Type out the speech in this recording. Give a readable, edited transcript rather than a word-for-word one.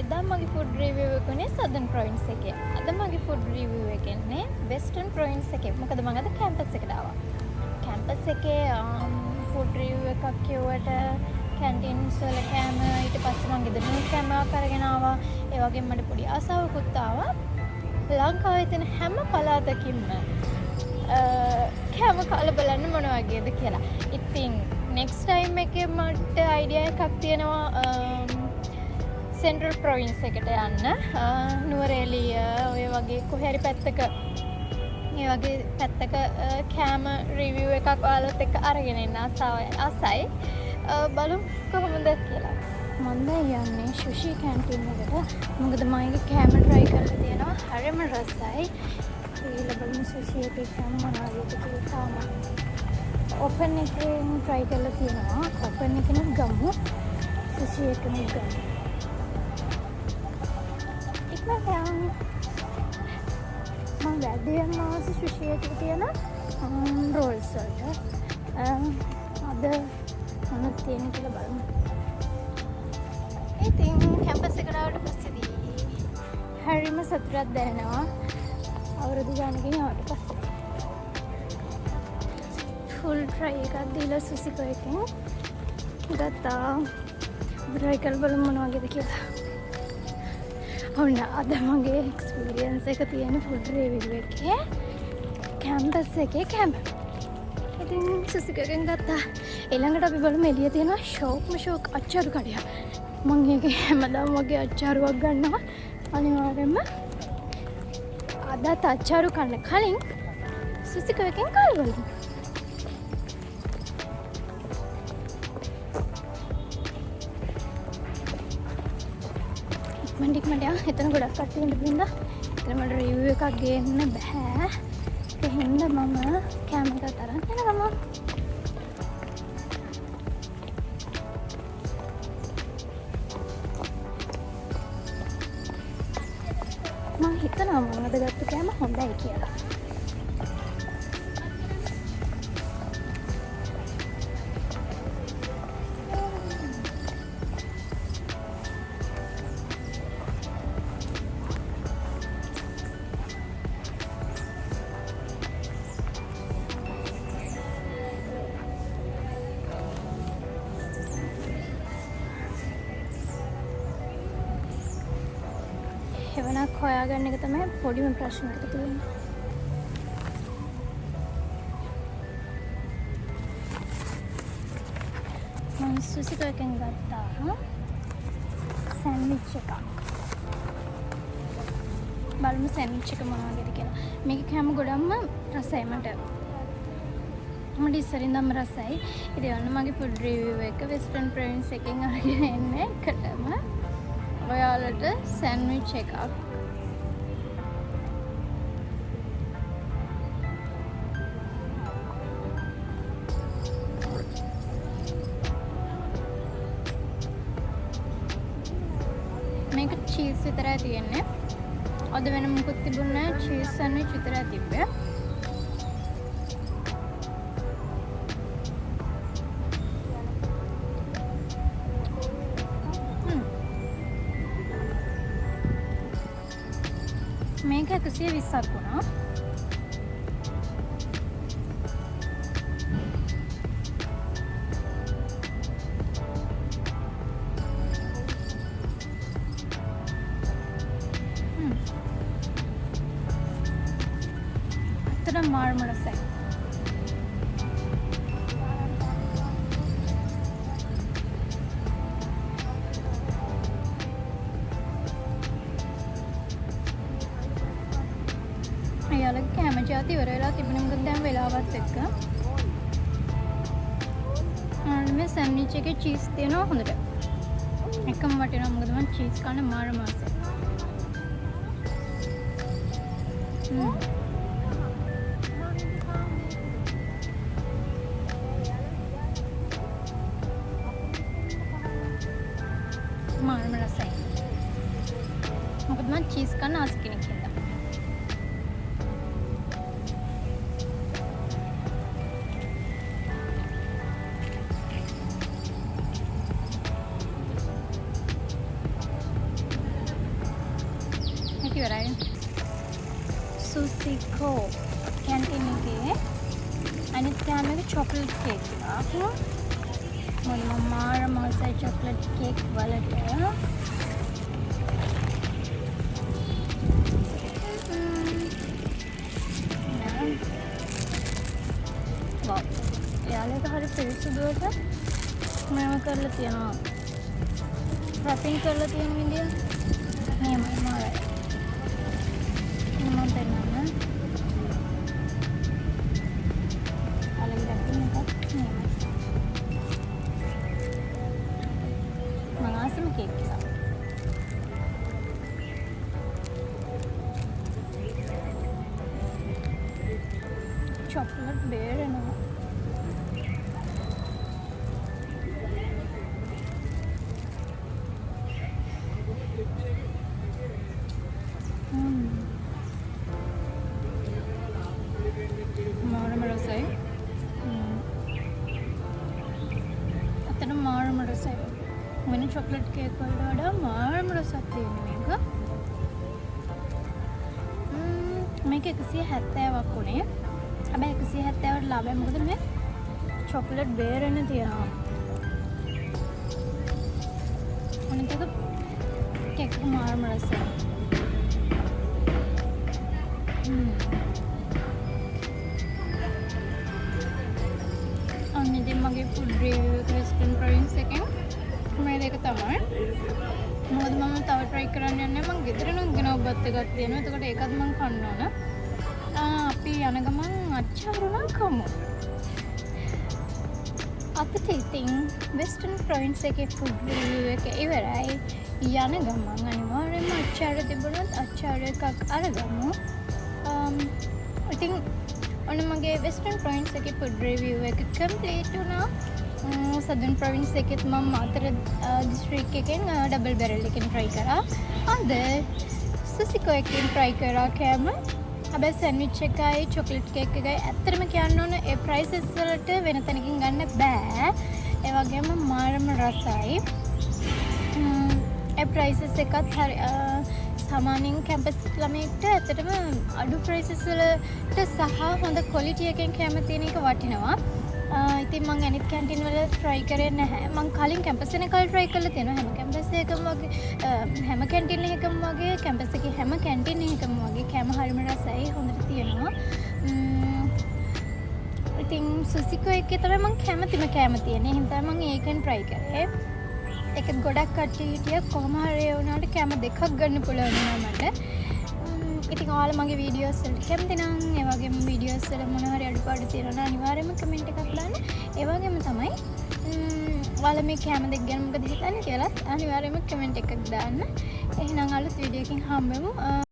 එදා මගේ food review එක උනේ සදර්න් ප්‍රොවින්ස් එකේ. අද මගේ ෆුඩ් රිවිව් එක එන්නේ වෙස්ටර්න් ප්‍රොවින්ස් එකේ. මොකද මම අද කැම්පස් එකට ආවා. කැම්පස් එකේ ෆුඩ් රිවිව් එකක් කියුවට කැන්ටින්ස් වල කෑම ඊට පස්සේ මම ගෙදරින් කෑමක් අරගෙන ආවා. ඒ වගේම මට පොඩි ආසාවකුත් ආවා. ලංකාවේ තියෙන හැම පළාතකින්ම කෑම කාලා බලන්න මොන වගේද කියලා. ඉතින් next time එකේ මට අයිඩියා එකක් තියෙනවා සෙන්ට්‍රල් ප්‍රොවින්ස් එකට යන්න. නුවරඑළිය ඔය වගේ කොහේ හරි පැත්තක ඒ වගේ පැත්තක කෑම රිවිව් එකක් ඔයාලත් එක්ක අරගෙන එන්න ආසයි. බලමු කොහොමද කියලා. මම දැන් යන්නේ සුෂි කැන්ටින් එකට. මොකද මම ඒක කෑම try කරලා තියෙනවා. හරිම රසයි. කියලා බලමු සුෂි එකේ කෑම මොනවද කියලා තාම ඕපන් එකෙන් try කරලා තියෙනවා. ඕපන් එකෙන් ගමු. සුෂි එකෙන් ගමු. ඉක්මනට යන්න. මම වැඩියෙන් මාස සුෂි එකේ තියෙන රෝල්ස් වලට අද මොනවද තියෙන්නේ කියලා බලමු. ඉතින් කැම්පස් එකට ආවට පස්සේදී හරිම සතුටක් දැනෙනවා. අවුරුදු ගානකින් ආවට පස්සේ ෆුල් ට්‍රයි එකක් දීලා සුසිකෝ එකෙන් ගත්තා. try කරලා බලමු මොන වගේද කියලා. ඔන්න අද මගේ එක්ස්පීරියන්ස් එක තියෙන ෆුඩ් රිවිව් එකේ කැම්පස් එකේ කැම්ප්. ඉතින් සුසිකෝගෙන් ගත්තා. ඊළඟට අපි බලමු එළිය තියෙන ෂෝක් අච්චාරු කඩයක්. මම ඒකේ හැමදාම වගේ අච්චාරුවක් ගන්නවා අනිවාර්යයෙන්ම. අදත් අච්චාරු කන්න කලින් සුසිකෝගෙන් කාලා බලමු. ඉක්මනට එතන ගොඩක් කට්ටිය ඉන්න බින්දා එතන මට රිවිව් එකක් ගේන්න බෑ. ඒ හින්දා මම කැම එකක් අරන් යනවා. මම හිතනවා මම අද ගත්ත කෑම හොඳයි කියලා. එවනක් හොයාගන්න එක තමයි පොඩිම ප්‍රශ්නයකට තියෙන්නේ. මම සුසිකෝ එකෙන් ගත්තා සෑන්ඩ්විච් එකක්. බලමු සෑන්ඩ්විච් එක මොන වගේද කියලා. මේක කෑම ගොඩක්ම රසයි මට ඉස්සරින්දම රසයි. ඉතින් ඔන්න මගේ ෆුඩ් රිවිව් එක වෙස්ටර්න් ප්‍රොවින්ස් එකෙන් අරගෙන එන්නේ එකටම ඔයාලට සෑන්ඩ්විච් එකක්. මේක චීස් විතරයි තියෙන්නේ. අද වෙන මොකුත් තිබුණේ නැහැ. චීස් සෑන්ඩ්විච් විතරයි තිබ්බේ. මේක 120ක් වුණා. අතට මාර්ම රසයි. අයාලගේ කැම ජාති ඉවර වෙලා තිබුණේ මොකද දැන් වෙලාවත් එක්ක. මේ සෑන්ඩ්විච් එකේ චීස් තියෙනවා හොඳට. එකම වටිනවා මොකද මම චීස් කන්න මාරම ආසයි. මාරම රසයි. මොකද මම චීස් කන්න ආස කෙනෙක් හින්දා. ඉවරයි. සුසිකෝ කැන්ටින් එකේ අනිත් කෑම එක චොක්ලට් කේක් එකක්. මම මාර මාසයි චොක්ලට් කේක් වලට. යාලට හරි පිරිසිදුවට මේව කරලා තියෙනවා. රැපින් කරලා තියෙන විදිය මේමයි මාරයි. මම දෙන්නම්. අලෙන් රැපින් එකක් මේමයි. මම ආසම කේක් එක. චොක්ලට් බේරෙනවා. මාරම රසයි. අතන මාරම රසයි. වෙන චොක්ලට් කේක් වලට වඩා මාරම රසක් තියෙන මේක. මේක 170ක් උනේ. හැබැයි 170ට ලාභයි මොකද මේ චොක්ලට් බේරෙන තියෙනවා. අනිත් එක කේක් එක මාරම රසයි. ඉතින් මගේ ෆුඩ් රිවිව් එක වෙස්ටර්න් ප්‍රොවින්ස් එකෙන් මේ දෙක තමයි. මොකද මම තව try කරන්න යන්නේ මම ගෙදරිනුත් ගෙනව බත් එකක් තියෙනවා. එතකොට ඒකත් මම කන්න ඕන. අපි යන ගමන් අච්චාරුණා කමු. අපිට ඉතින් වෙස්ටර්න් ප්‍රොවින්ස් එකේ ෆුඩ් රිවිව් එක ඉවරයි. යන ගමන් අනිවාර්යෙන්ම අච්චාරු තිබුණොත් අච්චාරු එකක් අරගමු. ඉතින් ඔන්න මගේ වෙස්ටර්න් ප්‍රොවින්ස් එකේ ෆුඩ් රිවිව් එක කම්ප්ලීට් වුණා. සදර්න් ප්‍රොවින්ස් එකෙත් මම මාතර දිස්ත්‍රික් එකෙන් ඩබල් බැරල් එකෙන් try කරා. අද සුසිකෝ එකෙන් try කරා කෑම. හැබැයි සෑන්ඩ්විච් එකයි චොක්ලට් කේක් එකයි ඇත්තටම කියන්න ඕන ඒ ප්‍රයිසස් වලට වෙන තැනකින් ගන්න බෑ. ඒ වගේම මාරම රසයි. ඒ ප්‍රයිසස් එකත් හරි සාමාන්‍යයෙන් කැම්පස් ළමයෙක්ට ඇත්තටම අඩු ප්‍රයිසස් වලට සහ හොඳ ක්වොලිටි එකෙන් කැම තියෙන එක වටිනවා. ඉතින් මම අනිත් කැන්ටින් වල try කරේ නැහැ. මම කලින් කැම්පස් එකේ try කරලා තියෙනවා. හැම කැම්පස් එකකම වගේ හැම කැන්ටින් එකකම වගේ කැම්පස් එකේ හැම කැන්ටින් එකකම වගේ කැම හරිම රසයි හොඳට තියෙනවා. ඉතින් සුසිකෝ එකේ තමයි මම කැමතිම කැම තියෙන්නේ. එහෙනම් තමයි මම ඒකෙන් try කරේ. ඒකත් ගොඩක් කට්ටිය හිටිය කොහොම හරි ඒ වුණාට කැම දෙකක් ගන්න පුළුවන් වුණා මට. ඉතින් ඔයාලා මගේ වීඩියෝස් වලට කැමති නම් ඒ වගේම වීඩියෝස් වල මොන හරි අඩුපාඩු තියෙනවා නම් අනිවාර්යයෙන්ම කමෙන්ට් එකක් දාන්න. ඒ වගේම තමයි ඔයාලා මේ කැම දෙක ගැන මොකද හිතන්නේ කියලා අනිවාර්යයෙන්ම කමෙන්ට් එකක් දාන්න. එහෙනම් අලුත් වීඩියෝ එකකින් හම්බෙමු.